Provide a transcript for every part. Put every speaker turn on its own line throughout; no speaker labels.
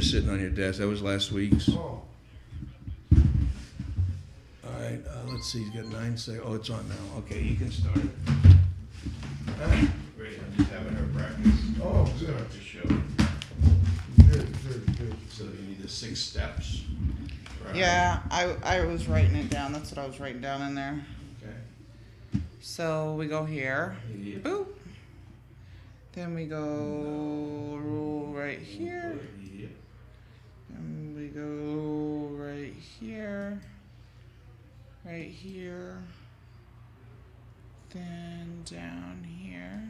just sitting on your desk. That was last week's.
Oh.
All right, let's see. He's got 9 seconds. Oh, it's on now. Okay, you can start. Great. I'm just having her practice.
Oh, good.
Start the show.
Good.
So you need the 6 steps. Right.
Yeah, I was writing it down. That's what I was writing down in there.
Okay.
So we go here.
Yeah.
Boop. Then we go right here.
Yeah.
And we go right here. Right here. Then down here.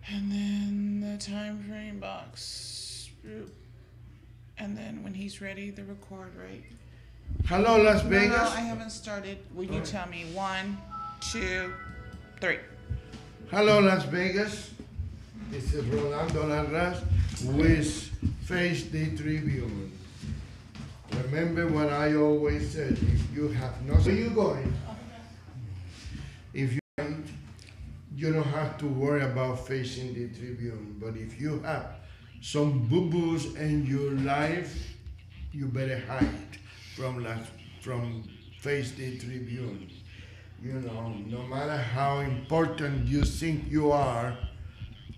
And then the time frame box. Boop. And then when he's ready, the record, right?
Hello, Las Vegas.
No, I haven't started. Will you tell me 1, 2, 3?
Hello, Las Vegas. This is Rolando Larraz with Face the Tribune. Remember what I always said, if you have no... Where you going? If you don't have to worry about facing the Tribune, but if you have some boo-boos in your life, you better hide from Face the Tribune. You know, no matter how important you think you are,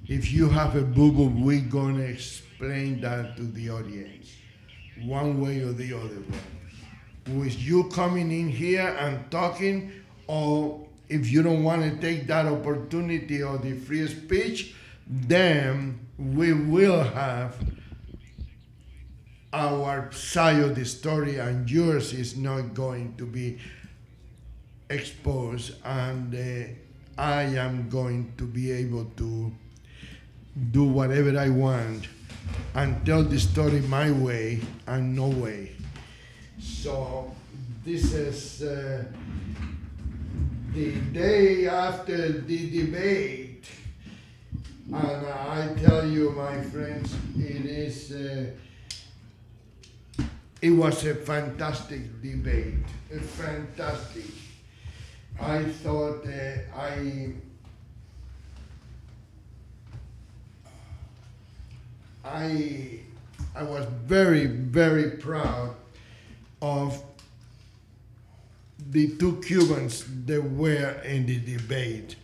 if you have a boo-boo, we're gonna explain that to the audience, one way or the other way. With you coming in here and talking, or if you don't want to take that opportunity of the free speech, then we will have our side of the story and yours is not going to be exposed, and I am going to be able to do whatever I want and tell the story my way and no way. So this is the day after the debate, and I tell you, my friends, it was a fantastic debate, fantastic. I thought I was very, very proud of the 2 Cubans that were in the debate.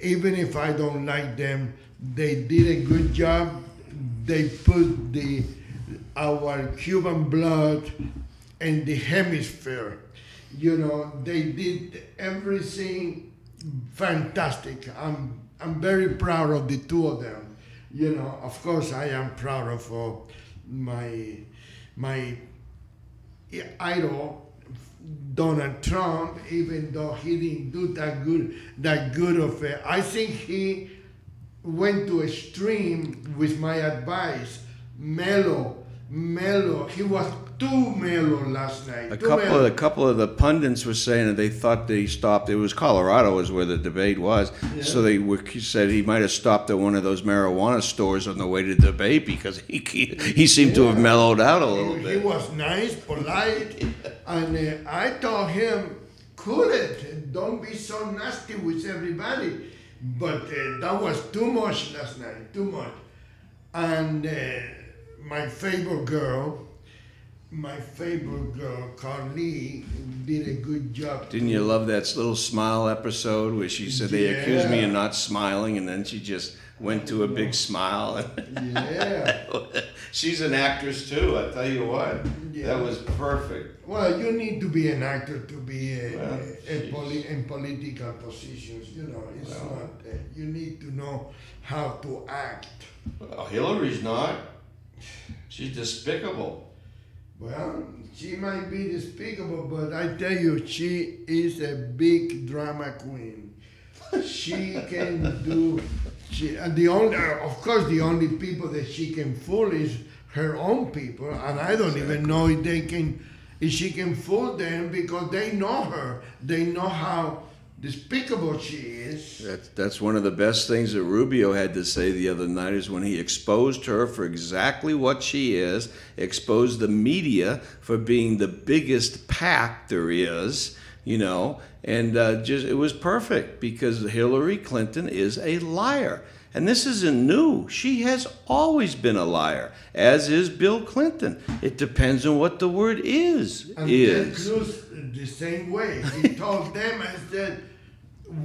Even if I don't like them, they did a good job. They put our Cuban blood in the hemisphere. You know, they did everything fantastic. I'm very proud of the 2 of them. You know, of course, I am proud of my idol, Donald Trump, even though he didn't do that good of it. I think he went to extreme with my advice. Mellow. He was too mellow last night.
A couple of the pundits were saying that they thought they stopped. It was Colorado is where the debate was. Yeah. So he said he might have stopped at one of those marijuana stores on the way to the debate because he seemed to have mellowed out a little bit.
He was nice, polite, and I told him, cool it, don't be so nasty with everybody. But that was too much last night, too much. And my favorite girl, Carly, did a good job.
Didn't you love that little smile episode where she said they accused me of not smiling, and then she just went to a big smile?
Yeah.
She's an actress too, I tell you what. Yeah. That was perfect.
Well, you need to be an actor to be in political positions. You know, it's not. You need to know how to act.
Well, Hillary's not. She's despicable.
Well, she might be despicable, but I tell you, she is a big drama queen. She can do. Of course, the only people that she can fool is her own people, and I don't even know if she can fool them because they know her. They know how despicable she is.
That's one of the best things that Rubio had to say the other night is when he exposed her for exactly what she is, exposed the media for being the biggest pack there is, you know, and it was perfect because Hillary Clinton is a liar. And this isn't new. She has always been a liar, as is Bill Clinton. It depends on what the word is.
And Ted Cruz the same way. He told them, I said,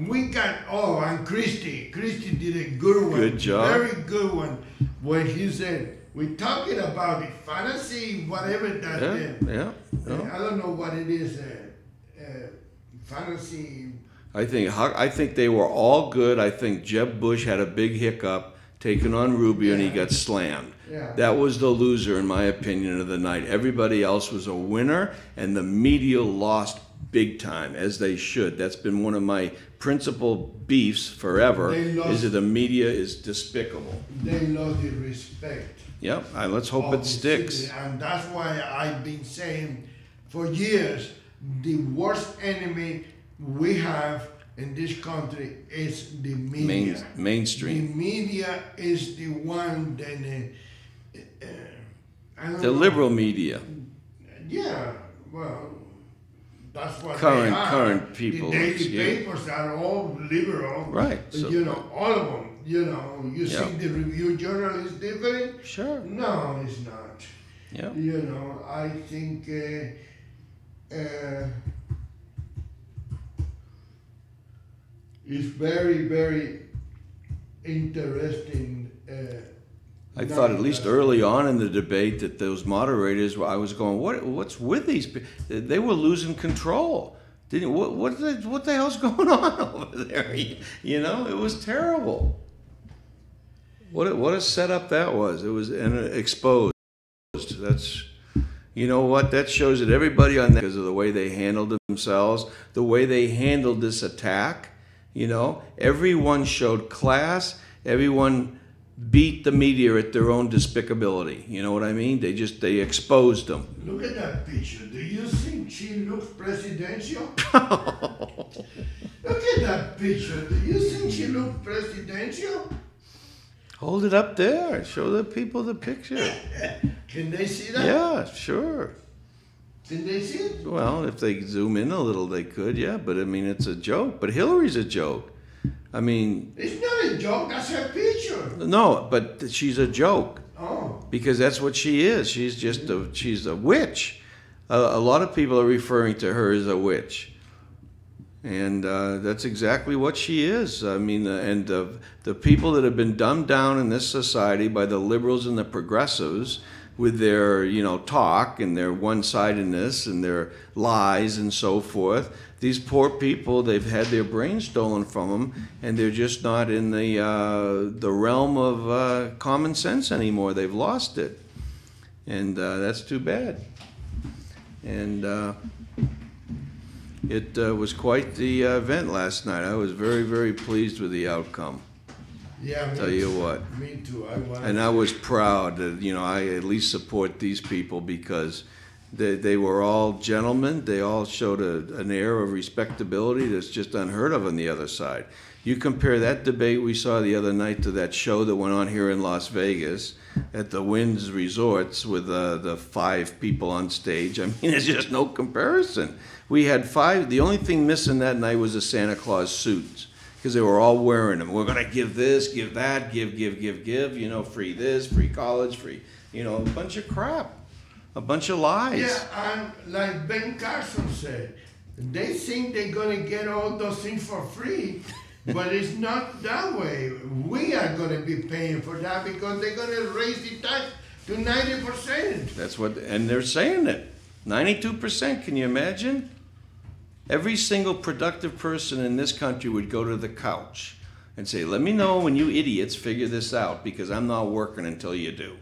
we got, and Christie did a good one.
Good job.
Very good one. When he said, we're talking about it, fantasy, whatever that is.
Yeah.
I don't know what it is, fantasy.
I think they were all good. I think Jeb Bush had a big hiccup taking on Rubio, and he got slammed.
Yeah.
That was the loser, in my opinion, of the night. Everybody else was a winner, and the media lost big time, as they should. That's been one of my principal beefs forever, is that the media is despicable.
They lost the respect.
Yep, let's hope it sticks.
City. And that's why I've been saying for years, the worst enemy we have in this country is the media.
Mainstream.
The media is the one that
the liberal media.
Yeah, well, that's what
current people.
The daily papers are all liberal.
Right.
So, all of them. You think the review journal is different?
Sure.
No, it's not.
Yeah.
I think it's very, very interesting.
I thought at least early on in the debate that those moderators, I was going, what's with these people? They were losing control. What the hell's going on over there? It was terrible. What a setup that was. It was exposed. That's, that shows that everybody on that, because of the way they handled themselves, the way they handled this attack, everyone showed class, everyone beat the media at their own despicability. You know what I mean? They exposed them.
Look at that picture. Do you think she looks presidential? Look at that picture. Do you think she looks presidential?
Hold it up there. Show the people the picture.
Can they see that?
Yeah, sure.
Can they see it?
Well, if they zoom in a little, they could, yeah. But, it's a joke. But Hillary's a joke.
It's not a joke. That's her picture.
No, but she's a joke.
Oh.
Because that's what she is. She's just she's a witch. A lot of people are referring to her as a witch. And that's exactly what she is. The people that have been dumbed down in this society by the liberals and the progressives with their, talk and their one-sidedness and their lies and so forth. These poor people, they've had their brains stolen from them, and they're just not in the realm of common sense anymore. They've lost it. And that's too bad. And it was quite the event last night. I was very, very pleased with the outcome.
Yeah,
Tell you what.
Me too.
I was proud that, I at least support these people because they were all gentlemen. They all showed an air of respectability that's just unheard of on the other side. You compare that debate we saw the other night to that show that went on here in Las Vegas at the Winds Resorts with the 5 people on stage. There's just no comparison. We had 5. The only thing missing that night was the Santa Claus suits, because they were all wearing them. We're going to give this, give that, give, free this, free college, free, a bunch of crap, a bunch of lies.
Yeah, and like Ben Carson said, they think they're going to get all those things for free, but it's not that way. We are going to be paying for that because they're going to raise the tax to 90%.
That's what, and they're saying it. 92%, can you imagine? Every single productive person in this country would go to the couch and say, let me know when you idiots figure this out, because I'm not working until you do.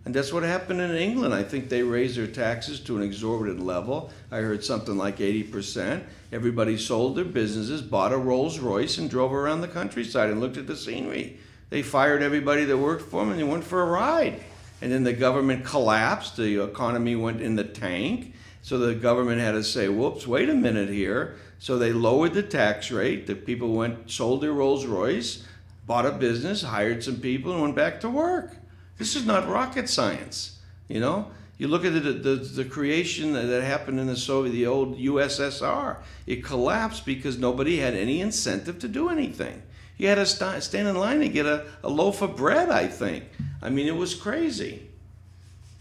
And that's what happened in England. I think they raised their taxes to an exorbitant level. I heard something like 80%. Everybody sold their businesses, bought a Rolls Royce, and drove around the countryside and looked at the scenery. They fired everybody that worked for them, and they went for a ride. And then the government collapsed. The economy went in the tank. So the government had to say, whoops, wait a minute here. So they lowered the tax rate. The people sold their Rolls Royce, bought a business, hired some people, and went back to work. This is not rocket science, You look at the creation that happened in the old USSR. It collapsed because nobody had any incentive to do anything. You had to stand in line and get a loaf of bread, I think. I mean, it was crazy.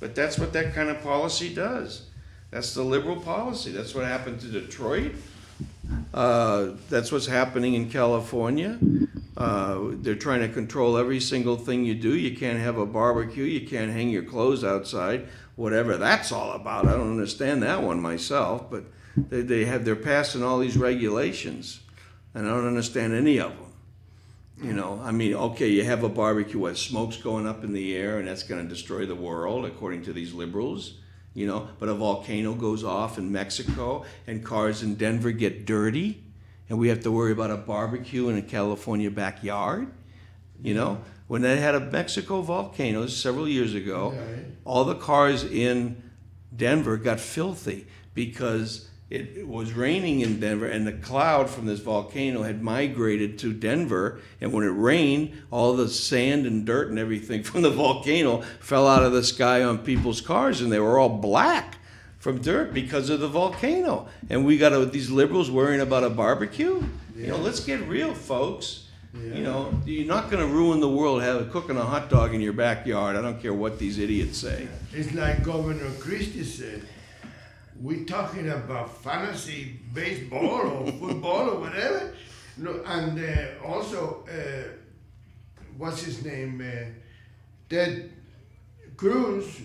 But that's what that kind of policy does. That's the liberal policy. That's what happened to Detroit. That's what's happening in California. They're trying to control every single thing you do. You can't have a barbecue. You can't hang your clothes outside. Whatever that's all about. I don't understand that one myself. But they're passing all these regulations, and I don't understand any of them. You know, I mean, okay, you have a barbecue, what, smoke's going up in the air, and that's going to destroy the world, according to these liberals. You know, but a volcano goes off in Mexico, and cars in Denver get dirty, and we have to worry about a barbecue in a California backyard. You know, when they had a Mexico volcano several years ago, all the cars in Denver got filthy because it was raining in Denver, and the cloud from this volcano had migrated to Denver, and when it rained, all the sand and dirt and everything from the volcano fell out of the sky on people's cars, and they were all black from dirt because of the volcano. And we got these liberals worrying about a barbecue? Yeah. You know, let's get real, folks. Yeah. You know, you're not going to ruin the world cooking a hot dog in your backyard. I don't care what these idiots say.
It's like Governor Christie said. We're talking about fantasy baseball or football or whatever. And also, what's his name? Ted Cruz.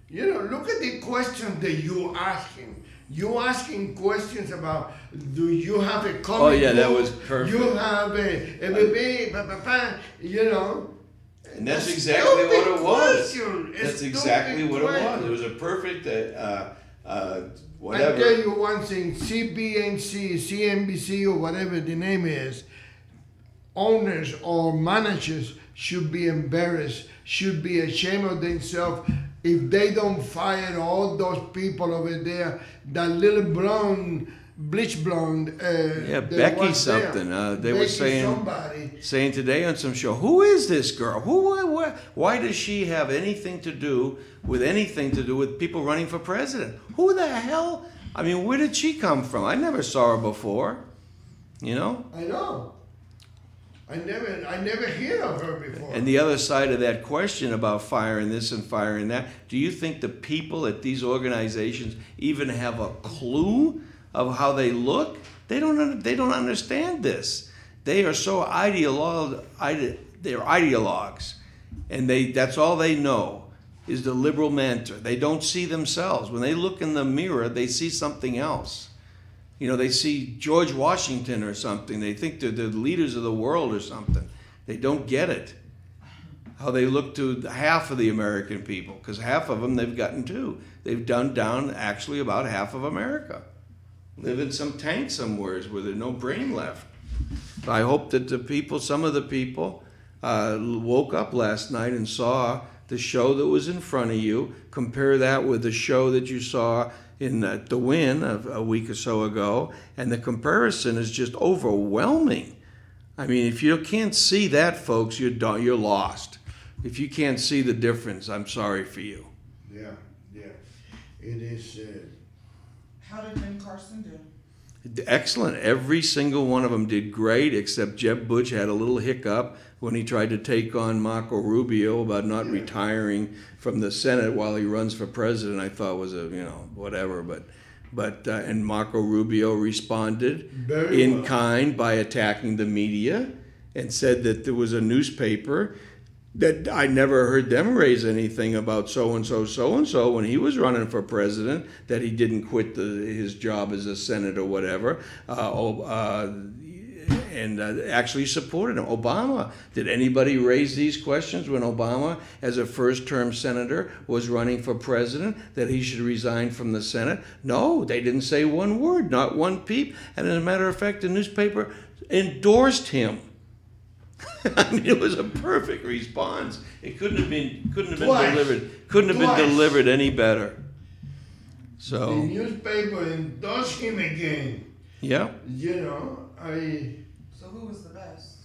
You know, look at the questions that you're asking. You're asking questions about, do you have a comic?
Oh, yeah, that was perfect.
You have a baby, you know.
And that's exactly what it was. That's exactly what it was. It was a perfect, whatever.
I'll tell you one thing, CBNC, CNBC, or whatever the name is, owners or managers should be embarrassed, should be ashamed of themselves if they don't fire all those people over there, that little blonde, bleach blonde.
Becky something. They were saying today on some show, who is this girl? Why does she have anything to do with people running for president? Who the hell? I mean, where did she come from? I never saw her before. You know?
I know. I never hear of her before.
And the other side of that question about firing this and firing that, do you think the people at these organizations even have a clue of how they look? They don't understand this. They are so they're ideologues, and that's all they know is the liberal mantra. They don't see themselves. When they look in the mirror, they see something else. You know, they see George Washington or something. They think they're the leaders of the world or something. They don't get it. How they look to half of the American people, because half of them they've gotten to. They've done down actually about half of America. Live in some tank somewhere where there's no brain left. I hope that some of the people woke up last night and saw the show that was in front of you. Compare that with the show that you saw in The Win a week or so ago, and the comparison is just overwhelming. I mean, if you can't see that, folks, you're lost. If you can't see the difference, I'm sorry for you.
Yeah. It is.
How did Ben Carson do?
Excellent. Every single one of them did great, except Jeb Bush had a little hiccup when he tried to take on Marco Rubio about not retiring from the Senate while he runs for president. I thought was whatever, but and Marco Rubio responded in kind by attacking the media and said that there was a newspaper that I never heard them raise anything about so-and-so when he was running for president, that he didn't quit his job as a senator or whatever, and actually supported him. Obama, did anybody raise these questions when Obama, as a first-term senator, was running for president, that he should resign from the Senate? No, they didn't say one word, not one peep, and as a matter of fact, the newspaper endorsed him. I mean, it was a perfect response. It couldn't have been delivered any better. So
the newspaper endorsed him again.
Yeah.
So who was the best?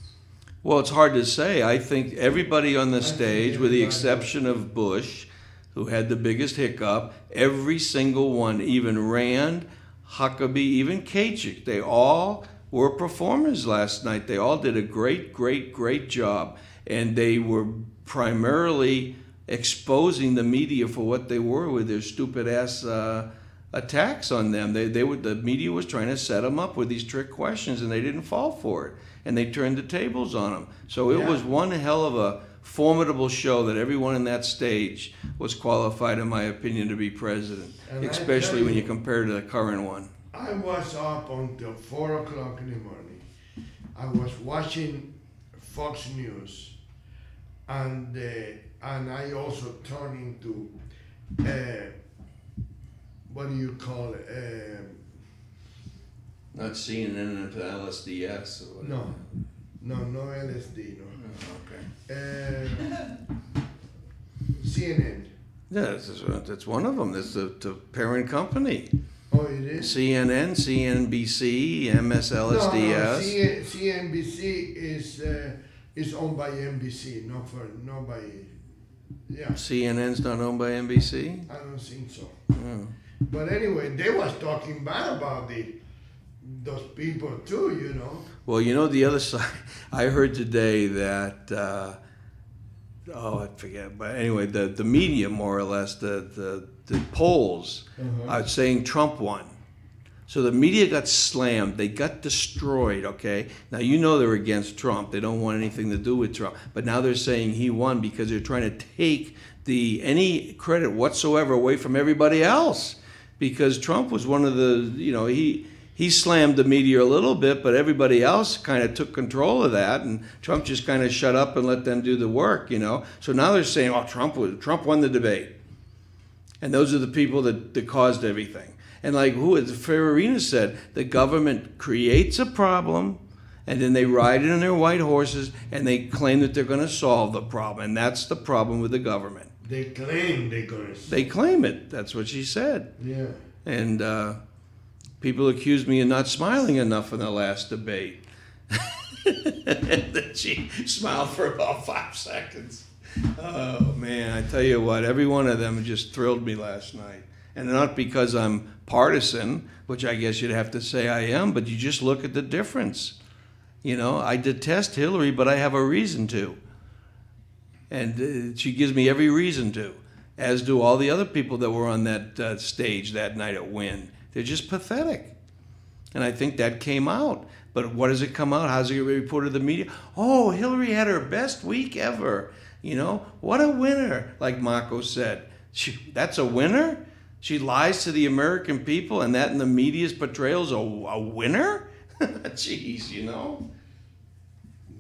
Well, it's hard to say. I think everybody on the stage, with the exception of Bush, who had the biggest hiccup, every single one, even Rand, Huckabee, even Kasich, they all were performers last night. They all did a great job. And they were primarily exposing the media for what they were with their stupid ass attacks on them. The media was trying to set them up with these trick questions, and they didn't fall for it. And they turned the tables on them. So it was one hell of a formidable show that everyone in that stage was qualified, in my opinion, to be president, and especially when you compare to the current one.
I was up until 4 o'clock in the morning. I was watching Fox News, and I also turned into what do you call it?
Not CNN into LSDS or whatever.
No LSD, no.
Oh, okay.
CNN.
Yeah, that's one of them. That's the parent company.
Oh, it is?
CNN, CNBC, MSLSDS.
No, CNBC is owned by NBC, not by. Yeah.
CNN's not owned by NBC?
I don't think so.
Oh.
But anyway, they was talking bad about those people too, you know.
Well, you know, the other side, I heard today that, I forget, but anyway, the media, more or less, the polls are saying Trump won. So the media got slammed. They got destroyed, okay? Now, you know they're against Trump. They don't want anything to do with Trump. But now they're saying he won because they're trying to take any credit whatsoever away from everybody else. Because Trump was one of the, he slammed the media a little bit, but everybody else kind of took control of that, and Trump just kind of shut up and let them do the work, So now they're saying, Trump won the debate. And those are the people that caused everything. And like Farina said, the government creates a problem, and then they ride in their white horses, and they claim that they're going to solve the problem. And that's the problem with the government.
They claim they're going to solve it.
They claim it. That's what she said.
Yeah.
And people accused me of not smiling enough in the last debate. That she smiled for about 5 seconds. Oh, man, I tell you what, every one of them just thrilled me last night. And not because I'm partisan, which I guess you'd have to say I am, but you just look at the difference. I detest Hillary, but I have a reason to. And she gives me every reason to, as do all the other people that were on that stage that night at Wynn. They're just pathetic. And I think that came out. But what does it come out? How's it get reported to the media? Oh, Hillary had her best week ever. What a winner, like Marco said. That's a winner? She lies to the American people, and that in the media's portrayal is a winner? Jeez,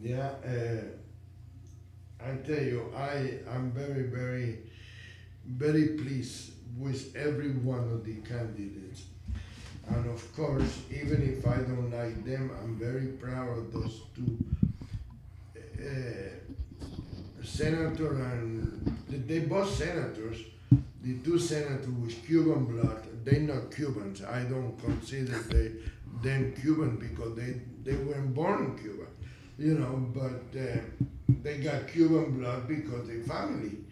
Yeah, I tell you, I'm very, very, very pleased with every one of the candidates. And of course, even if I don't like them, I'm very proud of those two senators, and they both senators. The two senators with Cuban blood, they're not Cubans. I don't consider them Cuban because they weren't born in Cuba, but they got Cuban blood because they family.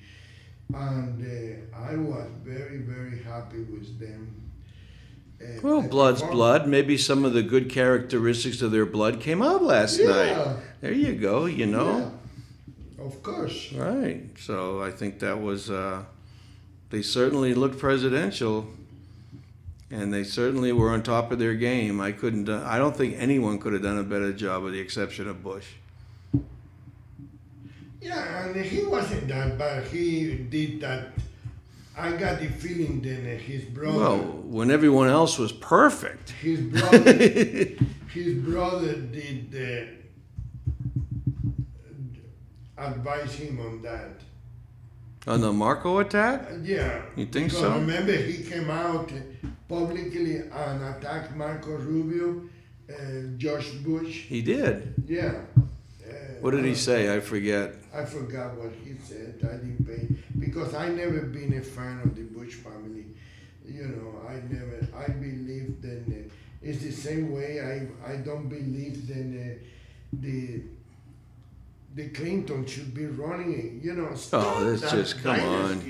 And I was very, very happy with them.
Well, blood's blood. Maybe some of the good characteristics of their blood came out last night. There you go, Yeah,
of course.
Right. So I think that was, they certainly looked presidential, and they certainly were on top of their game. I don't think anyone could have done a better job with the exception of Bush.
Yeah, and he wasn't that bad. He did that. I got the feeling then his brother.
Well, when everyone else was perfect.
His brother did advise him on that.
On the Marco attack?
Yeah.
You think
because
so?
Remember, he came out publicly and attacked Marco Rubio, George Bush.
He did?
Yeah.
What did he say? I forget.
I forgot what he said. I didn't pay because I never been a fan of the Bush family. I believe that it's the same way. I don't believe that the Clinton should be running.
This just come on.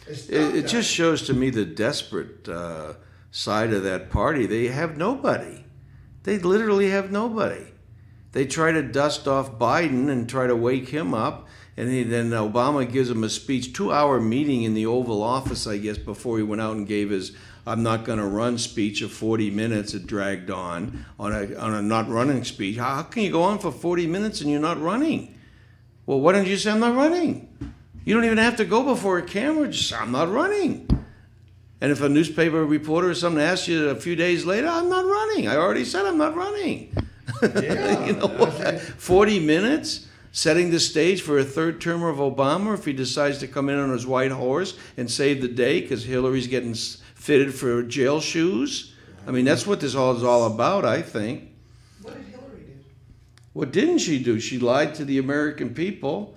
It just shows to me the desperate side of that party. They have nobody. They literally have nobody. They try to dust off Biden and try to wake him up. And then Obama gives him a speech, 2-hour meeting in the Oval Office, I guess, before he went out and gave his "I'm not going to run" speech of 40 minutes. It dragged on a not running speech. How can you go on for 40 minutes and you're not running? Well, why don't you say, "I'm not running"? You don't even have to go before a camera. Just say, "I'm not running." And if a newspaper reporter or something asks you a few days later, "I'm not running. I already said I'm not running."
Yeah,
you know what? 40 minutes? Setting the stage for a third term of Obama if he decides to come in on his white horse and save the day because Hillary's getting fitted for jail shoes. I mean, that's what this all is all about, I think.
What did Hillary do?
What didn't she do? She lied to the American people.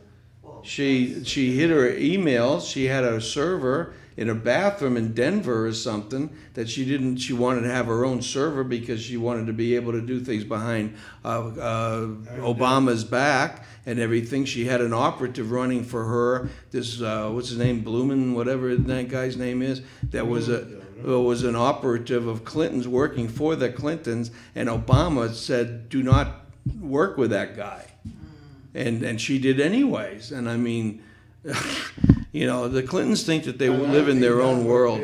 She hid her emails. She had a server in a bathroom in Denver or something that she wanted to have her own server because she wanted to be able to do things behind Obama's back and everything. She had an operative running for her, this what's his name, Blumen, whatever that guy's name is, that was an operative of Clinton's working for the Clintons, and Obama said, "Do not work with that guy." And she did anyways. And I mean, you know, the Clintons think that they live in their own world.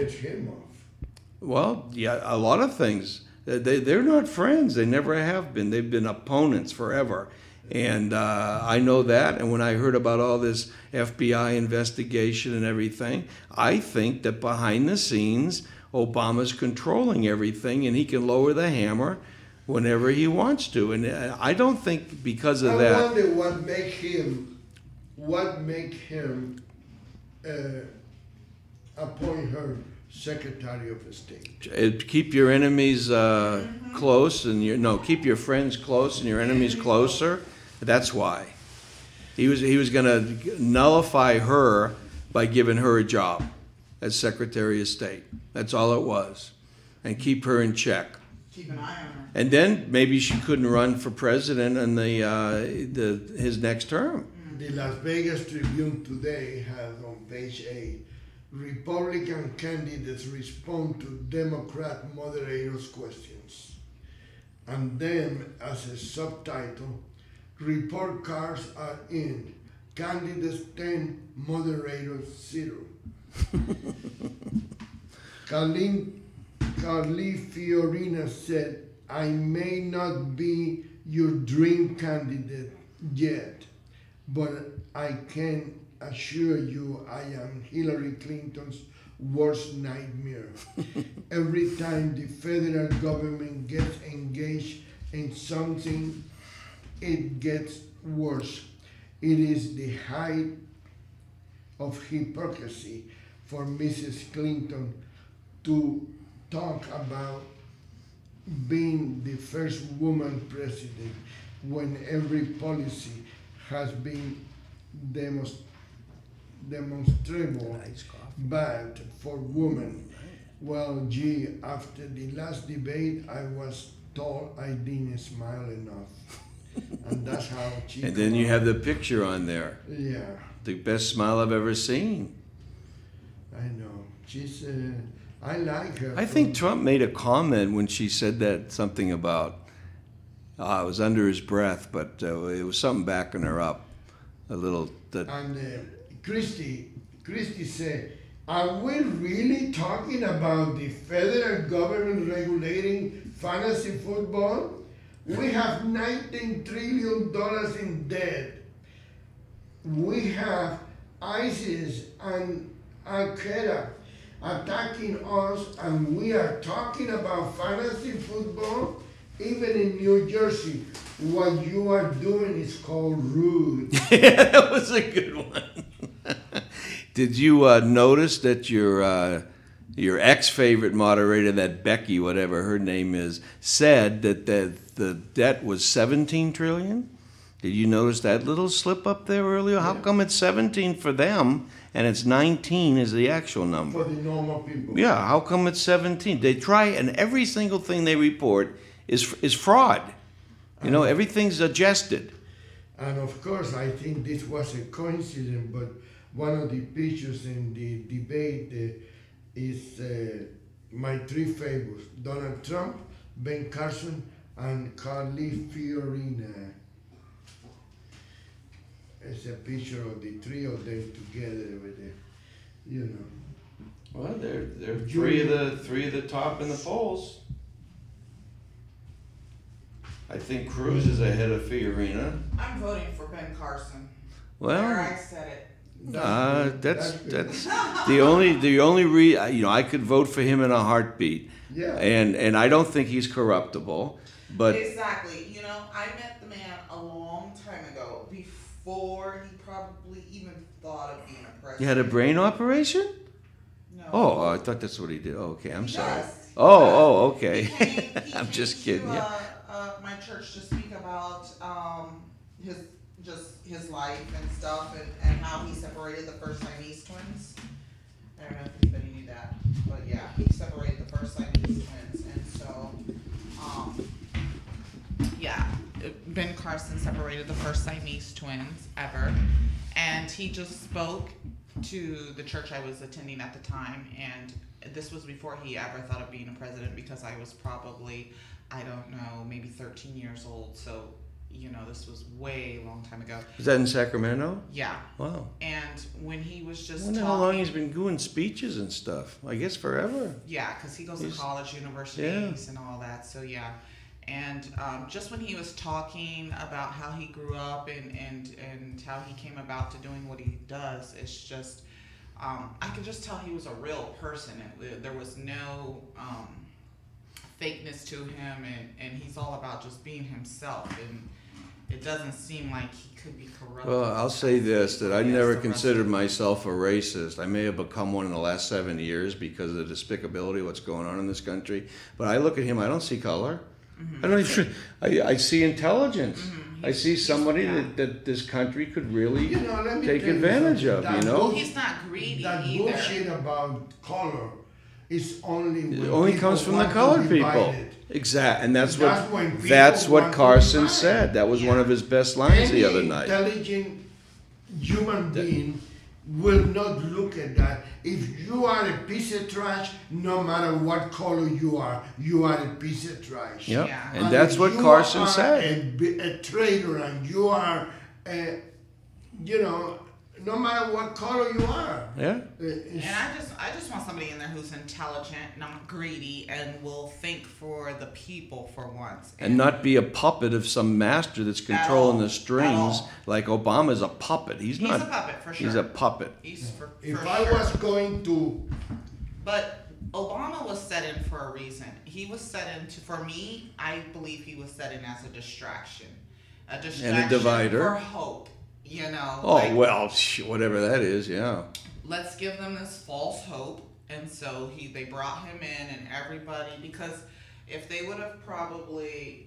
Well, yeah, a lot of things. They're not friends. They never have been. They've been opponents forever. And I know that. And when I heard about all this FBI investigation and everything, I think that behind the scenes, Obama's controlling everything and he can lower the hammer whenever he wants to. And I don't think because of that.
I wonder what make him appoint her Secretary of State.
Keep your enemies close, and keep your friends close and your enemies closer. That's why he was going to nullify her by giving her a job as Secretary of State. That's all it was, and keep her in check.
Keep an eye on her.
And then maybe she couldn't run for president in his next term.
The Las Vegas Tribune today has on page 8, Republican candidates respond to Democrat moderators' questions. And then, as a subtitle, report cards are in, candidates 10, moderators 0. Carly Fiorina said, "I may not be your dream candidate yet, but I can assure you I am Hillary Clinton's worst nightmare. Every time the federal government gets engaged in something, it gets worse. It is the height of hypocrisy for Mrs. Clinton to talk about being the first woman president when every policy has been demonstrable bad for women. Well, gee, after the last debate, I was told I didn't smile enough." And that's how she...
And then you have the picture on there.
Yeah.
The best smile I've ever seen.
I know. She's... I like her.
I think Trump made a comment when she said that, something about, it was under his breath, but it was something backing her up a little.
And Christie said, "Are we really talking about the federal government regulating fantasy football? We have $19 trillion in debt. We have ISIS and Al-Qaeda attacking us, and we are talking about fantasy football? Even in New Jersey, what you are doing is called rude."
Yeah, that was a good one. Did you notice that your ex-favorite moderator, that Becky, whatever her name is, said that the debt was $17 trillion? Did you notice that little slip up there earlier? Yeah. How come it's 17 for them and it's 19 is the actual number?
For the normal people.
Yeah, how come it's 17? They try, and every single thing they report is fraud. You know, everything's adjusted.
And of course, I think this was a coincidence, but one of the pictures in the debate is my three favorites: Donald Trump, Ben Carson, and Carly Fiorina. It's a picture of the three of them together with the, you know.
Well, they're three of the top in the polls. I think Cruz is ahead of Fiorina.
I'm voting for Ben Carson.
Well,
There, I said it.
that's the only I could vote for him in a heartbeat.
Yeah.
And I don't think he's corruptible, but
Exactly. You know, I met the man a long time ago, before he probably even thought of being a president.
you had a brain operation?
No.
Oh, I thought that's what he did. Oh, okay, I'm
He
sorry.
does.
Oh, okay.
He
I'm
came
just
to,
kidding. Yeah.
my church to speak about his life and stuff, and how he separated the first Siamese twins. I don't know if anybody knew that, but yeah, he separated the first Siamese twins, and so Ben Carson separated the first Siamese twins ever, and he just spoke to the church I was attending at the time, and this was before he ever thought of being a president, because I was probably, I don't know, maybe 13 years old, so, you know, this was way a long time ago.
Is that in Sacramento?
Yeah.
Wow.
And when he was just
I wonder how long he's been doing speeches and stuff. I guess forever.
Yeah, because he goes to college, universities, and all that, so yeah. And just when he was talking about how he grew up and how he came about to doing what he does, it's just, I could just tell he was a real person. There was no fakeness to him, and he's all about just being himself, and it doesn't seem like he could be corrupt.
Well, I'll say this, that I never considered myself a racist. I may have become one in the last 7 years because of the despicability of what's going on in this country. But I look at him, I don't see color.
Mm-hmm.
I don't even, I see intelligence.
Mm-hmm.
I see somebody that this country could really
let me
take
tell you
advantage of,
something.
you
Well,
know?
he's not greedy
That
either.
bullshit about color is only when
It only
people
comes from the
want to
colored
divide
people.
it.
Exactly, and
That's when people
that's what
want to
Carson
divide.
said. That was one of his best lines the other
Any
night.
intelligent human being will not look at that. If you are a piece of trash, no matter what color you are a piece of trash.
Yep.
Yeah.
And that's
if
what
you
Carson
are
said.
A traitor, and you are, no matter what color you are.
Yeah.
And I just want somebody in there who's intelligent, not greedy, and will think for the people for once.
And not be a puppet of some master that's controlling
all.
the strings.
At all.
Like Obama's a puppet. He's
He's
not.
a puppet, for sure.
He's a puppet.
He's for
If
for
I
sure.
was going to,
But Obama was set in for a reason. He was set in for me, I believe he was set in as a distraction. A distraction
divider.
for hope, you know.
Oh,
like,
well, whatever that is, yeah.
let's give them this false hope. And so they brought him in, and everybody, because if they would have probably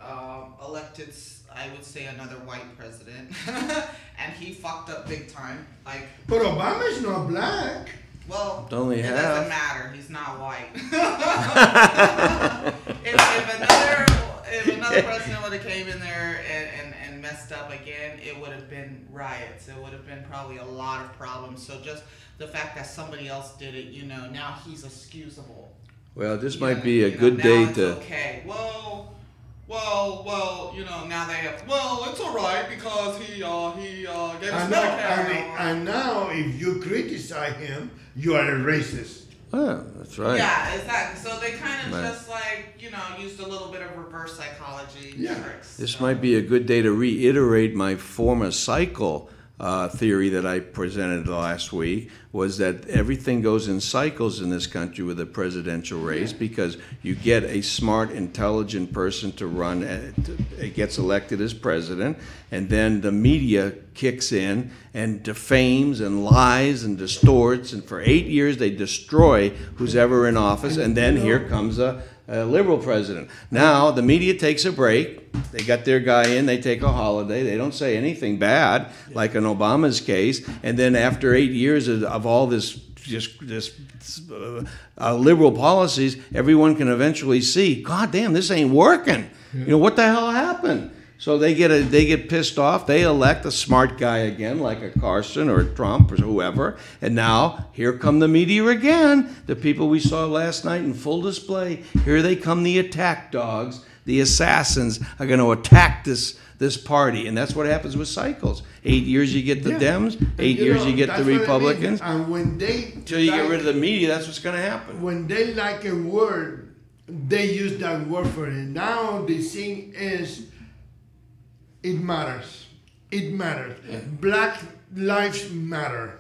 elected, I would say, another white president, and he fucked up big time, like,
but Obama is not black.
well,
Only
it
half.
doesn't matter. He's not white. if another president would have came in there and messed up again, it would have been riots. It would have been probably a lot of problems. So just the fact that somebody else did it, now he's excusable.
Well, this might be a good
now
day
it's
to.
okay. Well, now they have. Well, it's all right because he gave us Medicare.
And now, if you criticize him, you are a racist.
Oh, that's right.
Yeah, exactly. So they kind of
Right.
just used a little bit of reverse psychology tricks.
This
so.
might be a good day to reiterate my former cycle theory that I presented last week, was that everything goes in cycles in this country with a presidential race, because you get a smart, intelligent person to run, gets elected as president, and then the media kicks in and defames and lies and distorts, and for 8 years they destroy who's ever in office, and then here comes a liberal president. Now the media takes a break. They got their guy in, they take a holiday, they don't say anything bad, like in Obama's case, and then after 8 years of all this liberal policies, everyone can eventually see, God damn, this ain't working. What the hell happened? So they get pissed off. They elect a smart guy again, like a Carson or a Trump or whoever. And now here come the media again. The people we saw last night in full display. Here they come, the attack dogs. the assassins are going to attack this party, and that's what happens with cycles. 8 years you get the Dems, 8 years you get the Republicans.
And when they
until you get rid of the media, that's what's going to happen.
When they like a word, they use that word for it. Now the thing is, it matters. It matters. Yeah. Black lives matter.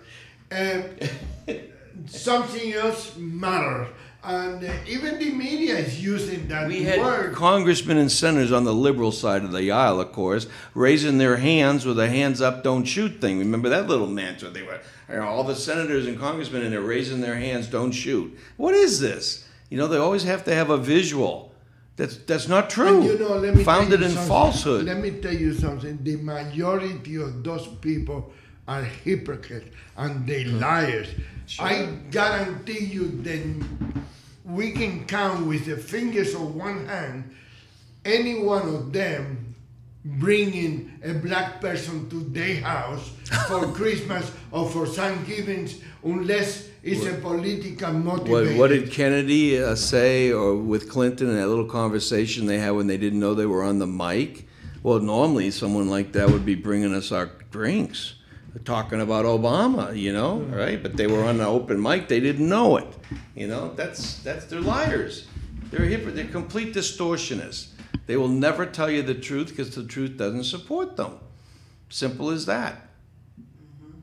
Something else matters. And even the media is using that word.
We had congressmen and senators on the liberal side of the aisle, of course, raising their hands with a hands up, don't shoot thing. Remember that little mantra? They were, all the senators and congressmen, and they're raising their hands, don't shoot. What is this? You know, they always have to have a visual. That's not true.
And, you know, let me
founded in
something.
falsehood.
Let me tell you something. The majority of those people are hypocrites and they liars. Sure. I guarantee you that we can count with the fingers of one hand any one of them bringing a black person to their house for Christmas or for Thanksgiving, unless it's a political motivation.
What did Kennedy say, or with Clinton in that little conversation they had when they didn't know they were on the mic? Well, normally someone like that would be bringing us our drinks, talking about Obama, you know, right? But they were on the open mic, they didn't know it. You know, they're liars. They're complete distortionists. They will never tell you the truth because the truth doesn't support them. Simple as that.
Mm-hmm.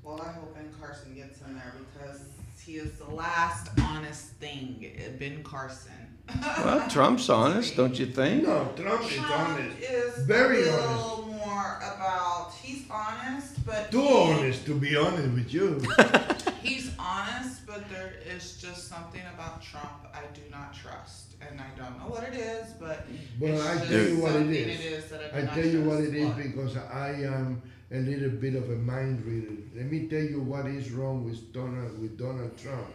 Well, I hope Ben Carson gets in there because he is the last honest thing, Ben Carson.
Well, Trump's honest, don't you think?
No, Trump is honest.
Is
very
a
honest.
little more about, he's honest, but
too honest, to be honest with you.
He's honest, but there is just something about Trump I do not trust, and I don't know what it is, but
I tell you what it is. I tell you what it is because I am a little bit of a mind reader. Let me tell you what is wrong with Donald Trump.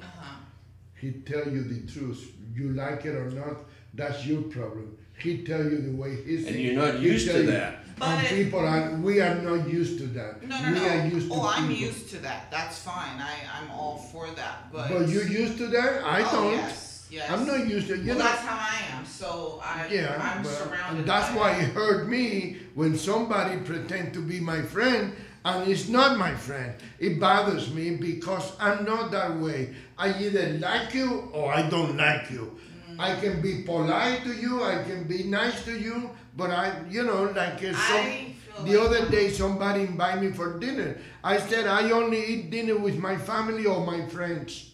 He tell you the truth. You like it or not, that's your problem. He tell you the way he's.
And you're not used to that.
And we are not used to that.
No.
Are used to
I'm used to that. That's fine. I'm all for that. But
you're used to that? I don't.
Yes.
I'm not used to it.
Well, that's how I am. So I'm surrounded.
And that's
by
why it hurt me when somebody pretend to be my friend and it's not my friend. It bothers me because I'm not that way. I either like you or I don't like you. I can be polite to you, I can be nice to you, but the other day somebody invited me for dinner. I said I only eat dinner with my family or my friends.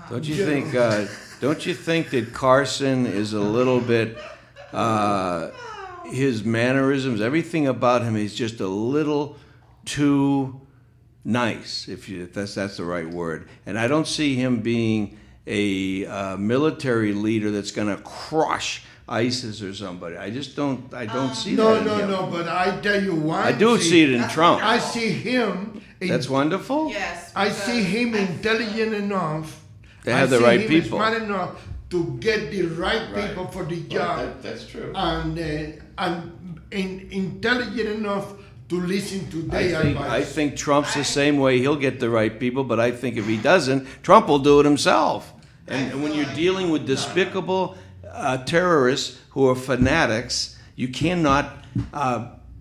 Don't you think? Don't you think that Carson is a little bit? His mannerisms, everything about him is just a little too nice, if that's the right word. And I don't see him being a military leader that's going to crush ISIS or somebody. I just don't. I don't see that.
No. But I tell you why.
I do see it in Trump.
I see him.
That's wonderful.
Yes.
I see him intelligent enough.
They have the right people.
Smart enough to get the right people for the job.
Well, that's true.
And intelligent enough to listen to their advice.
I think Trump's the same way. He'll get the right people, but I think if he doesn't, Trump will do it himself. And when you're dealing with despicable terrorists who are fanatics, you cannot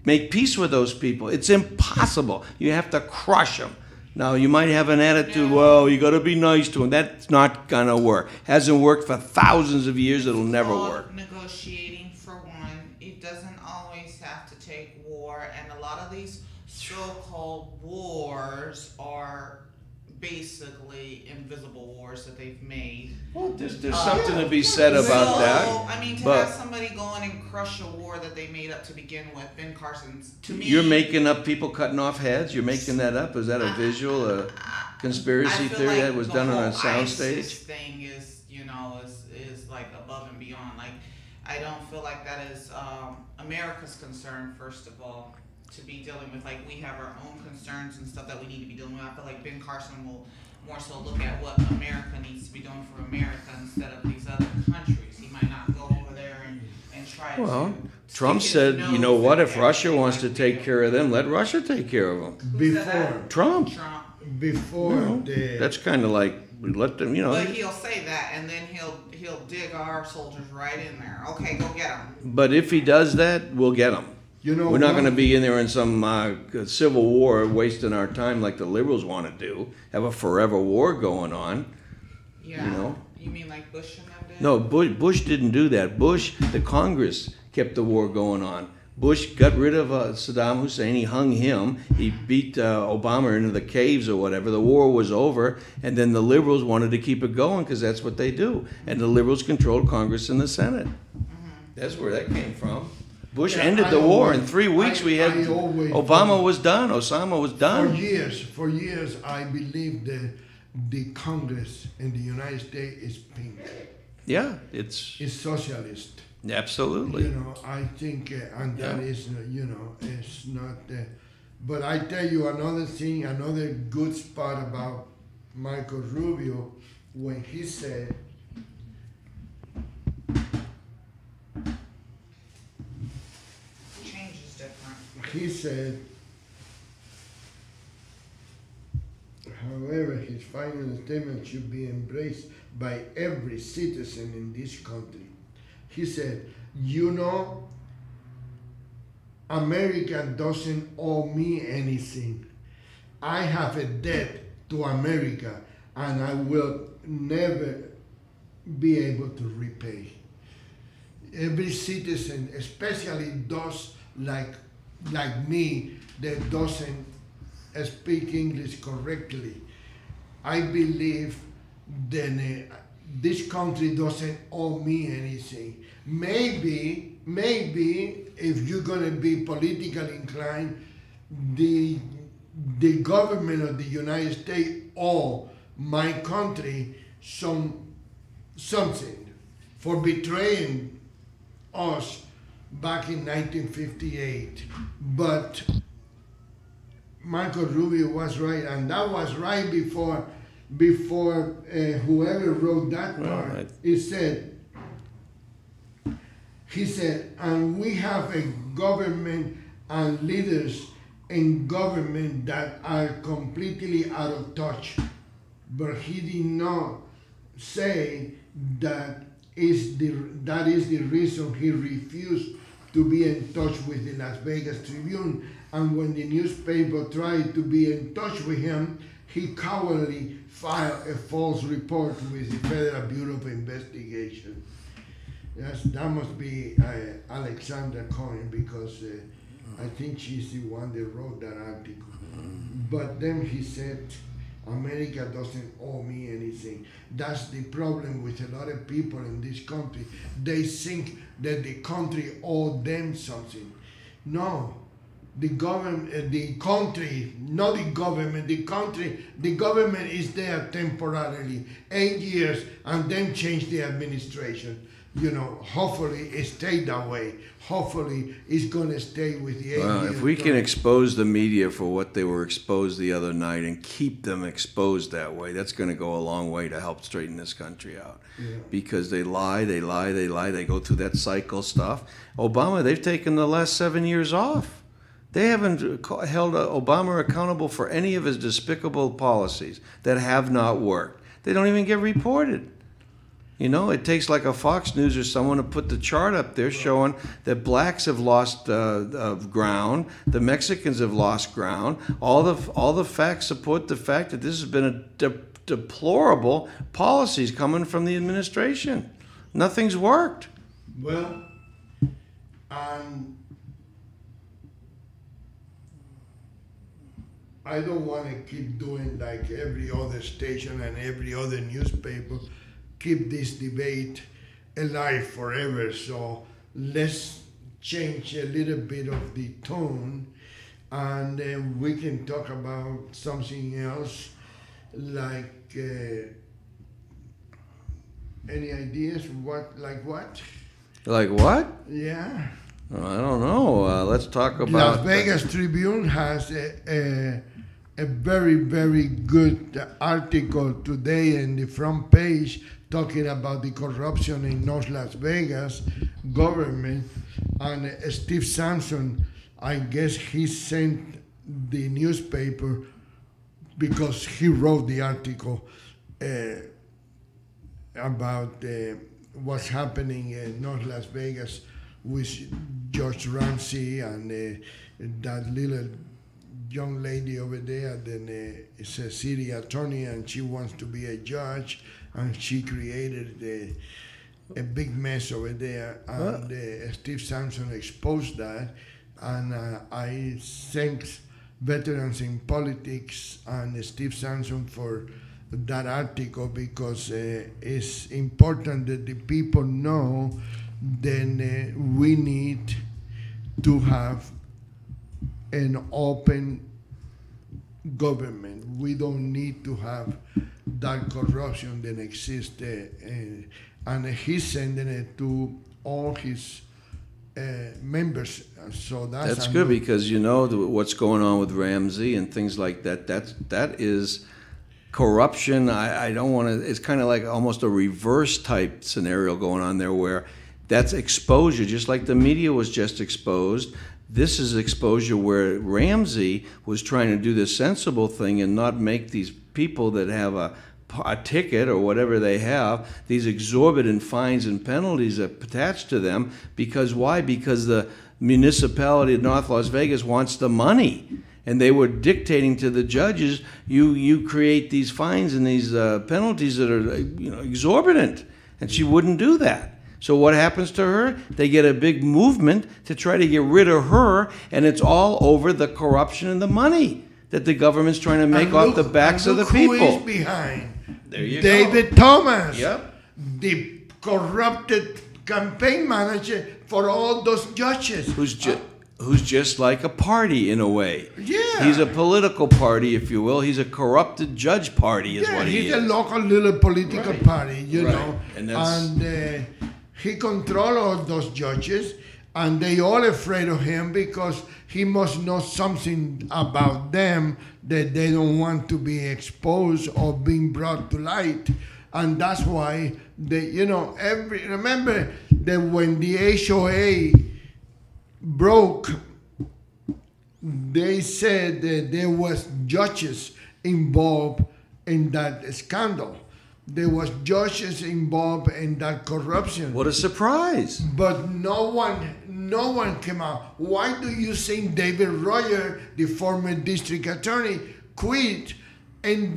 make peace with those people. It's impossible. You have to crush them. Now, you might have an attitude, well, you got to be nice to them. That's not going to work. Hasn't worked for thousands of years. It'll never work.
Negotiating, for one. It doesn't always have to take war. And a lot of these so-called wars are basically invisible wars that they've made.
Well, there's something to be said about that.
I mean, to have somebody go in and crush a war that they made up to begin with, Ben Carson's, to me...
You're making up people cutting off heads? You're making that up? Is that a visual, a conspiracy theory that was done on a soundstage?
ISIS thing is like above and beyond. Like, I don't feel like that is America's concern, first of all, to be dealing with. Like, we have our own concerns and stuff that we need to be dealing with. I feel like Ben Carson will more so look at what America needs to be doing for America instead of these other countries. He might not go over there and try to... Well,
Trump said, you know what, if Russia wants to take care of them, let Russia take care of them.
Before.
Trump.
Before
that's kind of like, let them,
But he'll say that, and then he'll he'll dig our soldiers right in there. Okay, go get them.
But if he does that, we'll get him.
You know,
We're not going to be in there in some civil war wasting our time like the liberals want to do. Have a forever war going on.
Yeah.
You know?
You mean like Bush and them did?
No, Bush didn't do that. The Congress kept the war going on. Bush got rid of Saddam Hussein. He hung him. He beat Obama into the caves or whatever. The war was over, and then the liberals wanted to keep it going because that's what they do. And the liberals controlled Congress and the Senate. That's where that came from. Bush ended the war in 3 weeks. Obama was done. Osama was done.
For years, I believed that the Congress in the United States is pink.
Yeah, it's
socialist.
Absolutely.
You know, I think, and that is, you know, it's not. But I tell you another thing, another good spot about Marco Rubio when he said,
Change is different.
he said, however, his final statement should be embraced by every citizen in this country. He said, you know, America doesn't owe me anything. I have a debt to America, and I will never be able to repay. Every citizen, especially those like me that doesn't speak English correctly, I believe that this country doesn't owe me anything. Maybe if you're gonna be politically inclined, the government of the United States owe my country something for betraying us back in 1958. But Marco Rubio was right, and that was right before whoever wrote that part.
Right.
He said, and we have a government and leaders in government that are completely out of touch. But he did not say that is the reason he refused to be in touch with the Las Vegas Tribune. And when the newspaper tried to be in touch with him, he cowardly filed a false report with the Federal Bureau of Investigation. That must be Alexandra Cohen, because I think she's the one that wrote that article. But then he said, America doesn't owe me anything. That's the problem with a lot of people in this country. They think that the country owes them something. No. The government, the country, not the government, the country, the government is there temporarily, 8 years, and then change the administration. You know, hopefully it stayed that way. Hopefully it's going to stay with the 8 years.
Well, if we can expose the media for what they were exposed the other night and keep them exposed that way, that's going to go a long way to help straighten this country out. Yeah. Because they lie, they go through that cycle stuff. Obama, they've taken the last 7 years off. They haven't held Obama accountable for any of his despicable policies that have not worked. They don't even get reported. You know, it takes like a Fox News or someone to put the chart up there showing that blacks have lost ground, the Mexicans have lost ground. All the facts support the fact that this has been a deplorable policies coming from the administration. Nothing's worked.
Well, I don't want to keep doing like every other station and every other newspaper, keep this debate alive forever. So let's change a little bit of the tone, and then we can talk about something else, like any ideas? Like what?
Like what?
Yeah.
I don't know. Let's talk about...
Las Vegas Tribune has a very, very good article today in the front page talking about the corruption in North Las Vegas government. And Steve Sampson, I guess he sent the newspaper because he wrote the article about what's happening in North Las Vegas with George Ramsey and that little young lady over there. Then is a city attorney, and she wants to be a judge, and she created a big mess over there. And Steve Sampson exposed that, and I thank Veterans in Politics and Steve Sampson for that article, because it's important that the people know then we need to have an open government. We don't need to have that corruption that exists, and he's sending it to all his members. So
that's good, because you know what's going on with Ramsey and things like that. That is corruption. I don't want to. It's kind of like almost a reverse type scenario going on there, where that's exposure, just like the media was just exposed. This is exposure where Ramsey was trying to do the sensible thing and not make these people that have a ticket or whatever they have, these exorbitant fines and penalties attached to them. Because why? Because the municipality of North Las Vegas wants the money. And they were dictating to the judges, you create these fines and these penalties that are exorbitant. And she wouldn't do that. So what happens to her? They get a big movement to try to get rid of her, and it's all over the corruption and the money that the government's trying to make off the backs of the people.
Who is behind?
There you
David
go.
Thomas.
Yep.
The corrupted campaign manager for all those judges.
Who's just like a party in a way.
Yeah.
He's a political party, if you will. He's a corrupted judge party is what he is.
He's a local little political party, you know.
And
he controls all those judges, and they all afraid of him because he must know something about them that they don't want to be exposed or being brought to light. And that's why remember that when the HOA broke, they said that there was judges involved in that scandal. There was judges involved in that corruption.
what a surprise.
But no one came out. Why do you think David Royer, the former district attorney, quit in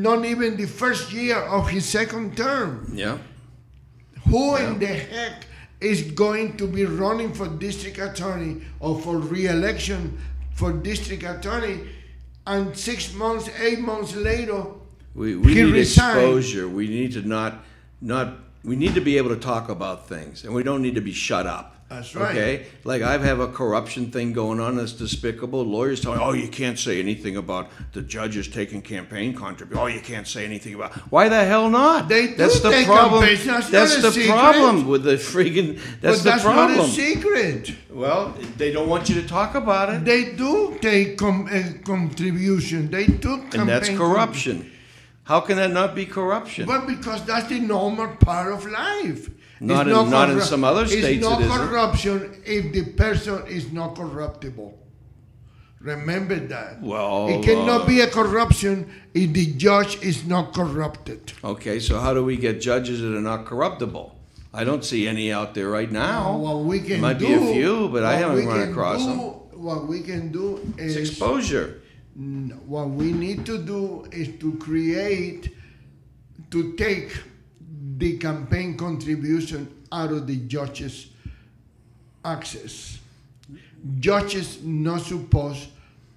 not even the first year of his second term?
Yeah.
Who in the heck is going to be running for district attorney or for re-election for district attorney, and 6 months, 8 months later,
We
he
need
resigned?
exposure. We need to we need to be able to talk about things, and we don't need to be shut up.
That's right.
Okay? Like I have a corruption thing going on that's despicable. Lawyers tell me, oh, you can't say anything about the judges taking campaign contributions. Oh, you can't say anything about. Why the hell not?
That's the
problem.
That's
That's
not a
the
secret.
problem with the freaking. That's the problem.
Not a secret.
Well, they don't want you to talk about it,
They do take contribution. They do campaign.
and that's corruption. How can that not be corruption?
But because that's the normal part of life.
Not in some other states
It's not
it isn't.
corruption if the person is not corruptible. Remember that.
Well,
it cannot be a corruption if the judge is not corrupted.
Okay, so how do we get judges that are not corruptible? I don't see any out there right now.
What we can
Might
do,
be a few, but I
what
haven't
we
run
can
across
do-
them.
What we can do
It's
is
exposure.
what we need to do is to take the campaign contribution out of the judges' access. Judges not supposed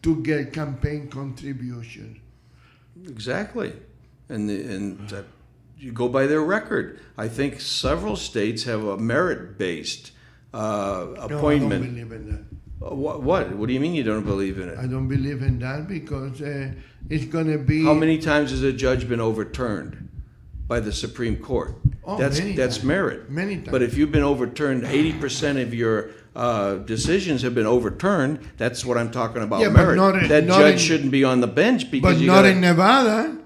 to get campaign contribution.
Exactly, and that you go by their record. I think several states have a merit-based appointment.
No, I don't believe in that.
What do you mean you don't believe in it?
I don't believe in that because it's going to be...
How many times has a judge been overturned by the Supreme Court?
Oh,
that's
many
that's
times.
merit.
Many times.
But if you've been overturned, 80% of your decisions have been overturned. That's what I'm talking about.
Yeah, but
merit. That
not
judge
in-
shouldn't be on the bench because
But
you
not
gotta,
in Nevada.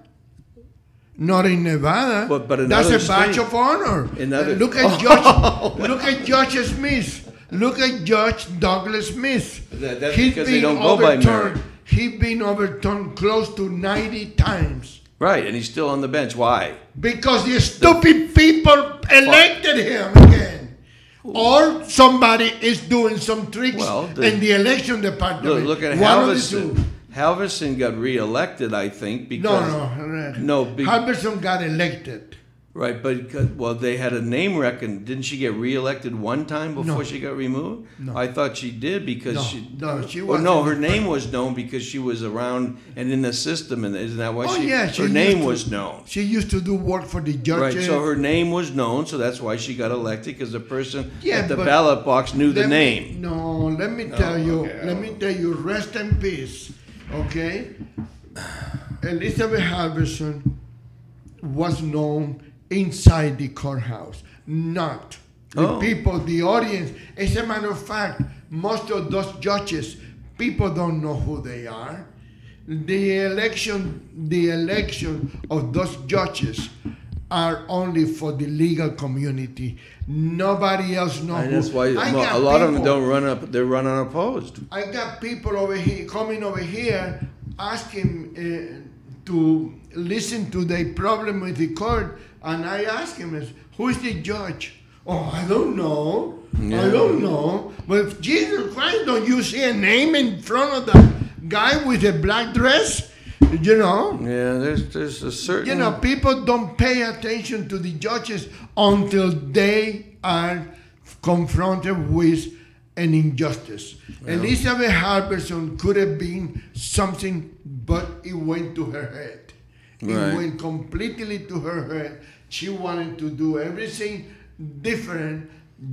Not in Nevada.
But in
that's
other
a badge
states.
of honor.
In other-
Look at Judge. Look at Judge Smith. Look at Judge Douglas Smith.
That's
He's
because they
been
don't go by
overturned.
merit.
He's been overturned close to 90 times
Right, and he's still on the bench. Why?
because the stupid people elected him again. Or somebody is doing some tricks in the election department.
Look at Halverson. Halverson got reelected, I think, because
Halverson got elected.
Right, but they had a name reckon. Didn't she get reelected one time before she got removed? No. I thought she did because she wasn't. No, her name was known because she was around and in the system, and isn't that why her name was known?
She used to do work for the judges.
Right, so her name was known, so that's why she got elected, because the person at the ballot box knew the name.
Let me tell you, rest in peace, okay? Elizabeth Halverson was known inside the courthouse, not the people, the audience. As a matter of fact, most of those judges, people don't know who they are. The election of those judges are only for the legal community. Nobody else knows.
And that's why a lot of them don't run up. They run unopposed.
I got people over here coming over here asking to listen to the problem with the court. And I asked him, who is the judge? Oh, I don't know. Yeah. I don't know. But Jesus Christ, don't you see a name in front of the guy with a black dress? You know?
Yeah, there's a certain...
You know, people don't pay attention to the judges until they are confronted with an injustice. Yeah. Elizabeth Halverson could have been something, but it went to her head. It went completely to her head. She wanted to do everything different.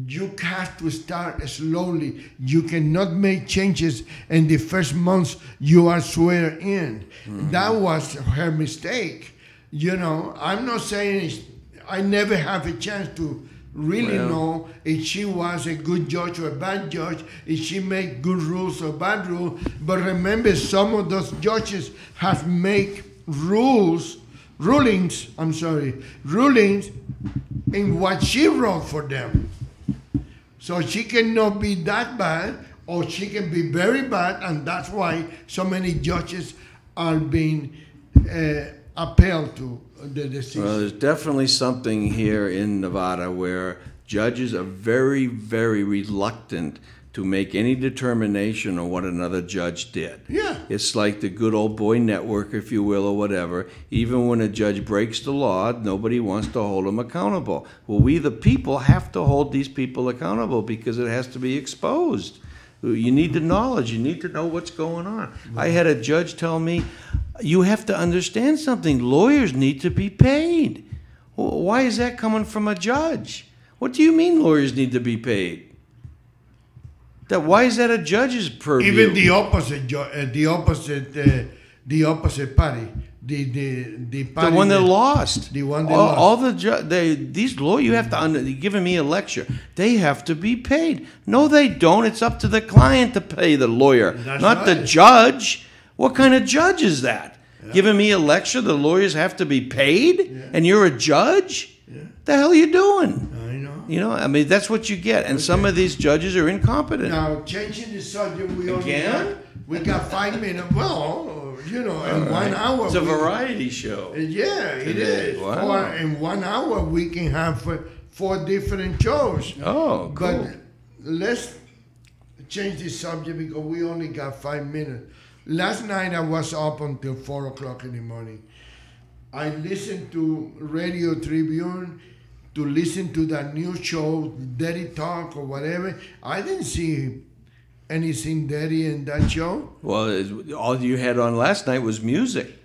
You have to start slowly. You cannot make changes in the first months you are sworn in. Mm-hmm. That was her mistake. You know, I'm not saying I never have a chance to really know if she was a good judge or a bad judge, if she made good rules or bad rules. But remember, some of those judges have made rulings in what she wrote for them. So she cannot be that bad, or she can be very bad, and that's why so many judges are being appealed to the decision.
Well, there's definitely something here in Nevada where judges are very, very reluctant to make any determination on what another judge did.
Yeah.
It's like the good old boy network, if you will, or whatever. Even when a judge breaks the law, nobody wants to hold him accountable. Well, we the people have to hold these people accountable because it has to be exposed. You need the knowledge. You need to know what's going on. I had a judge tell me, you have to understand something. Lawyers need to be paid. Well, why is that coming from a judge? What do you mean lawyers need to be paid? Why is that a judge's purview?
Even the opposite party, the party,
the one that lost,
the one that lost.
All these lawyers, you have to you're giving me a lecture. They have to be paid. No, they don't. It's up to the client to pay the lawyer, not the judge. What kind of judge is that? Yeah. Giving me a lecture? The lawyers have to be paid, and you're a judge? Yeah. The hell are you doing? You know, I mean, that's what you get. And some of these judges are incompetent.
Now, changing the subject, we got 5 minutes. Well, you know, in 1 hour.
It's a variety show.
Yeah, it is. Wow. In 1 hour, we can have 4 different shows.
Oh, cool.
But let's change the subject because we only got 5 minutes. Last night, I was up until 4 o'clock in the morning. I listened to Radio Tribune to listen to that new show, Dirty Talk or whatever. I didn't see anything dirty in that show.
Well, all you had on last night was music,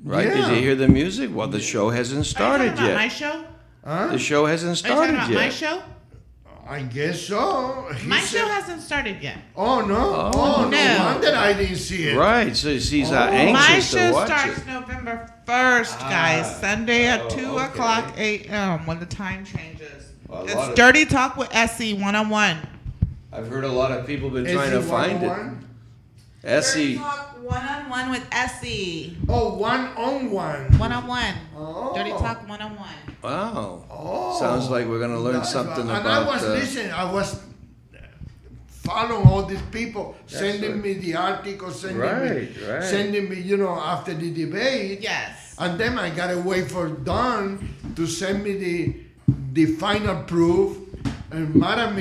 right?
Yeah.
Did you hear the music? Well, the show hasn't started yet.
My show?
Huh? The show hasn't started yet.
My show?
I guess so.
My show hasn't started yet.
Oh, no. No wonder I didn't see it.
Right, so he's anxious to watch it.
My show starts November 1st, guys. Sunday at 2 o'clock a.m. when the time changes. Well, it's Dirty Talk with Essie, one-on-one.
I've heard a lot of people been trying to find it. Essie.
Dirty Talk one-on-one with Essie.
Oh, one-on-one.
One-on-one.
Oh.
Dirty Talk one-on-one.
Wow. Oh. Sounds like we're going to learn something about...
And I was listening. I was following all these people, sending me the articles, sending me, you know, after the debate.
Yes.
And then I got to wait for Don to send me the final proof, and Madam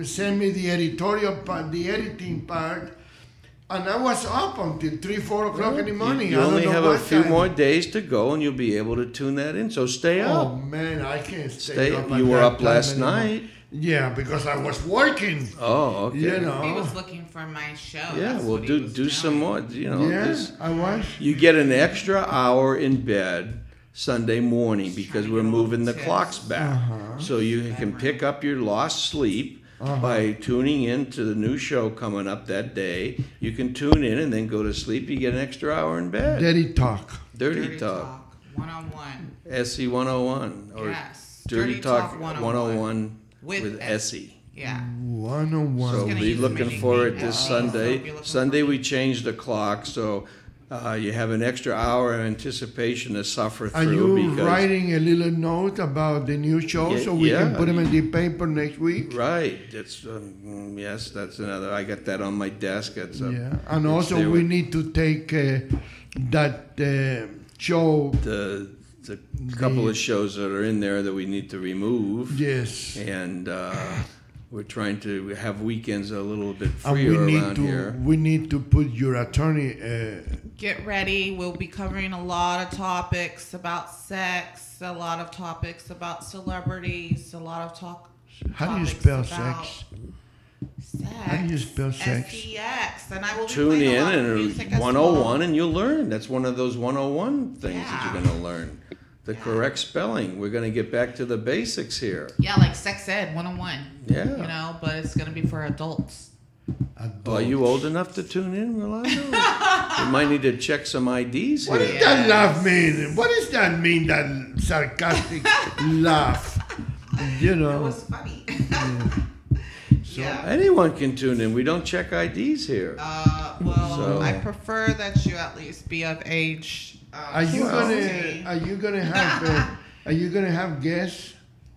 sent me the editorial part, the editing part, and I was up until 3, 4 o'clock in the morning.
You
I
only
don't know
have a
what
few
time.
more days to go, and you'll be able to tune that in. So stay
Oh
up.
man, I can't stay up.
You
at
were
that
up
time
last
anymore.
night.
Yeah, because I was working.
Oh, okay.
You
He
know.
was looking for my show.
Yeah,
That's
well,
what he was
do
doing.
some more. You know,
Yeah, I was.
you get an extra hour in bed Sunday morning because we're moving the clocks back. So you can pick up your lost sleep by tuning in to the new show coming up that day. You can tune in and then go to sleep. You get an extra hour in bed.
Dirty talk.
Dirty Talk.
101.
SE 101. Or
Yes.
Dirty Talk 101 with Essie.
Yeah.
101.
So
gonna
be
use
looking
Meeting
for it
Meeting
this
Essie.
Sunday.
So be looking
Sunday
for
we changed the clock, so you have an extra hour of anticipation to suffer
Are
through
you
because
writing a little note about the new show so we can
Yeah.
put them in the paper next week?
right. It's yes, that's another. I got that on my desk. It's
Yeah, and
it's
also
there
we
with
need to take that show.
the couple of shows that are in there that we need to remove,
Yes,
and we're trying to have weekends a little bit
and we
freer
need
around
to
here.
we need to put your attorney.
Get ready. We'll be covering a lot of topics about sex, a lot of topics about celebrities, a lot of
How do you
topics
spell
about
sex?
Sex.
How do you spell sex?
S-E-X. And I will be
Tune
playing a
in
lot of
and
music as
101
well.
and you'll learn. That's one of those 101 things that
Yeah.
you're going to learn. The correct spelling. We're going to get back to the basics here.
Yeah, like sex ed 101.
Yeah.
You know, but it's going to be for adults.
Are you old enough to tune in, Rolando? You might need to check some IDs
What
here.
does that laugh mean? What does that mean? That sarcastic laugh? You
It
know.
was funny. Yeah.
Anyone can tune in. We don't check IDs here.
Well,
So-
I prefer that you at least be of age.
Are you gonna have guests?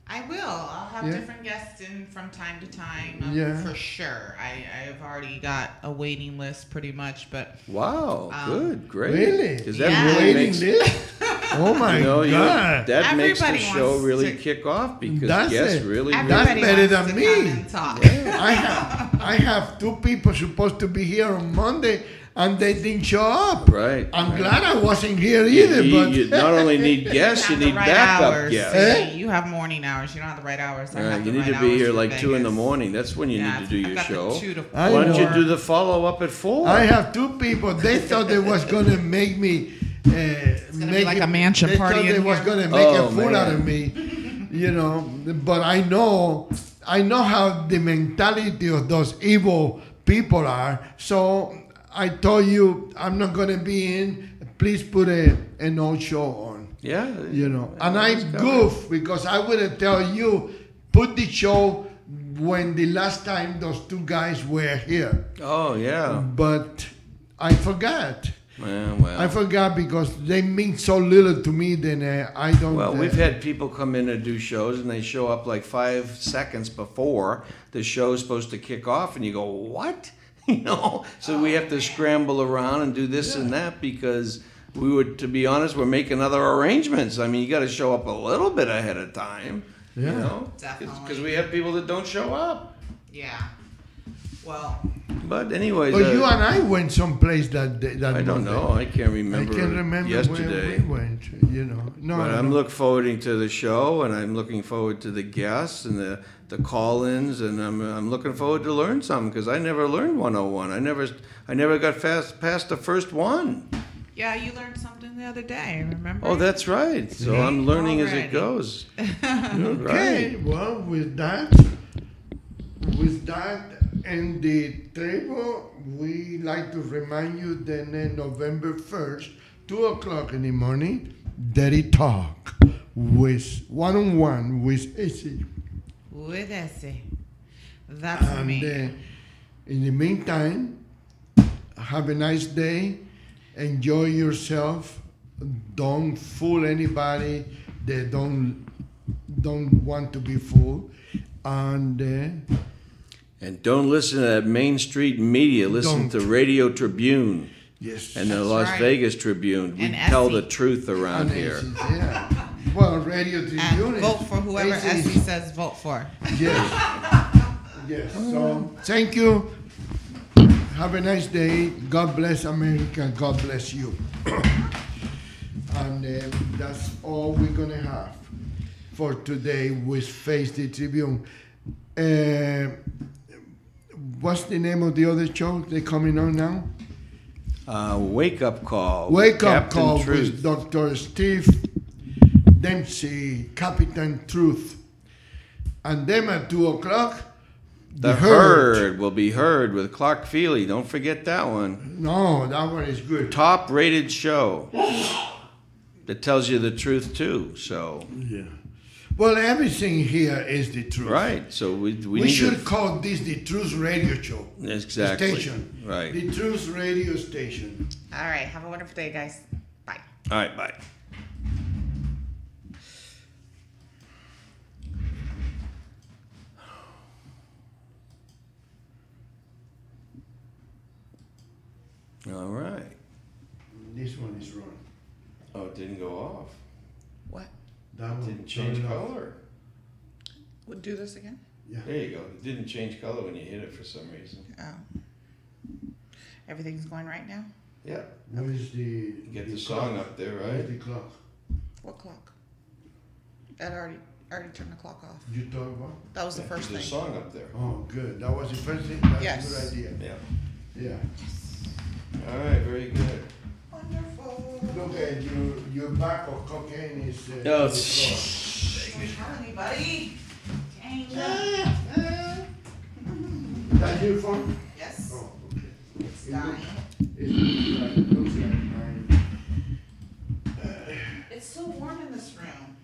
I will. I'll have
Yeah.
different guests in from time to time.
Yeah.
For sure. I've already got a waiting list pretty much, but
Wow, good, great.
Really?
Because that
Yeah.
really
Waiting
makes
list? Oh my God!
that makes the
Everybody
show
wants
really
to-
kick off because
That's
guests
it.
really,
everybody
better
wants
than
to
me.
come and talk.
I have 2 people supposed to be here on Monday, and they didn't show up.
right.
I'm
right.
glad I wasn't here either. but
You not only need guests, you
have the
need
right
backup
hours.
guests.
Eh?
You have morning hours. You don't have the right hours. I
Right,
have
you
the
need
right
to be
hours
here
for
like 2 in the
Vegas.
morning. That's when you
Yeah,
need to do
I've
your
got the
show.
2 to
I
Why don't you
know.
do the follow up at 4?
I have 2 people. They thought they was gonna make me. It's
gonna be like a mansion
they
party
thought they
in
was
here.
gonna make
Oh,
a fool
man.
out of me, you know. But I know how the mentality of those evil people are. So I told you I'm not gonna be in. Please put an old show on.
Yeah.
You know, and
Yeah,
I
it's got
goof because I would tell you put the show when the last time those 2 guys were here,
Oh, yeah.
but I forgot.
Well.
I forgot because they mean so little to me. Then I don't.
Well, we've had people come in and do shows, and they show up like 5 seconds before the show's supposed to kick off, and you go, "What?" You know. So we have to scramble around and do this and that because we would, to be honest, we're making other arrangements. I mean, you got to show up a little bit ahead of time.
Yeah.
You know,
Definitely.
because we have people that don't show up.
Yeah. Well,
But anyways,
But you and I went someplace that day. That
I don't
Monday.
know. I can't remember.
I can't remember
yesterday.
where we went. You know. No.
But
no,
I'm
no.
looking forward to the show, and I'm looking forward to the guests and the call-ins, and I'm looking forward to learn something because I never learned 101. I never got past the first one.
yeah, you learned something the other day, remember?
Oh, that's right. So
Yeah.
I'm learning as
Already.
it goes.
Okay.
Right.
Well, with that and the table, we like to remind you that November 1st, 2:00 in the morning, Dirty Talk with 101 with AC.
With Essie. That's
And
me.
in the meantime, have a nice day. Enjoy yourself. Don't fool anybody that don't want to be fooled. And
And don't listen to that Main Street media. Listen
Don't.
to Radio Tribune
yes,
and the
That's
Las
right.
Vegas Tribune. We
And
tell
Essie.
the truth around
and
here.
yeah. Well, Radio Tribune.
And vote for whoever
Stacy.
Essie says vote for.
Yes. Yes. So thank you. Have a nice day. God bless America. God bless you. And that's all we're gonna have for today with Face the Tribune. What's the name of the other show they're coming on now?
Wake Up Call.
Wake Up
Captain
Call
Truth.
with Dr. Steve Dempsey, Captain Truth. And then at 2 o'clock,
The Herd will be heard with Clark Feely. Don't forget that one.
No, that one is good.
Top rated show that tells you the truth too. So
Yeah. Well, everything here is the truth.
right. So we
We
need
should
to,
call this the Truth Radio Show.
exactly
Station.
right.
The Truth Radio Station.
All right. Have a wonderful day, guys. Bye.
All right. Bye. All right.
This one is wrong.
Oh, it didn't go off.
What?
That one
Didn't change
turned off.
color.
We'll do this again?
Yeah.
There you go. It didn't change color when you hit it for some reason.
Oh. Everything's going right now?
Yeah.
What is the...
Get the song up there,
Where's
right?
the clock?
What clock? That already turned the clock off.
You talk about?
That was the first
There's a
thing.
song up there.
Oh, good. That was the first thing? That's
Yes.
a good idea.
Yeah.
Yeah.
All right. Very good.
Wonderful.
Look at your bag of cocaine is...
No,
on the floor.
Don't tell anybody. Dang.
That's your phone?
Yes.
Oh, okay.
It's dying.
It looks like mine.
It's so warm in this room.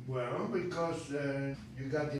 Well, because you got the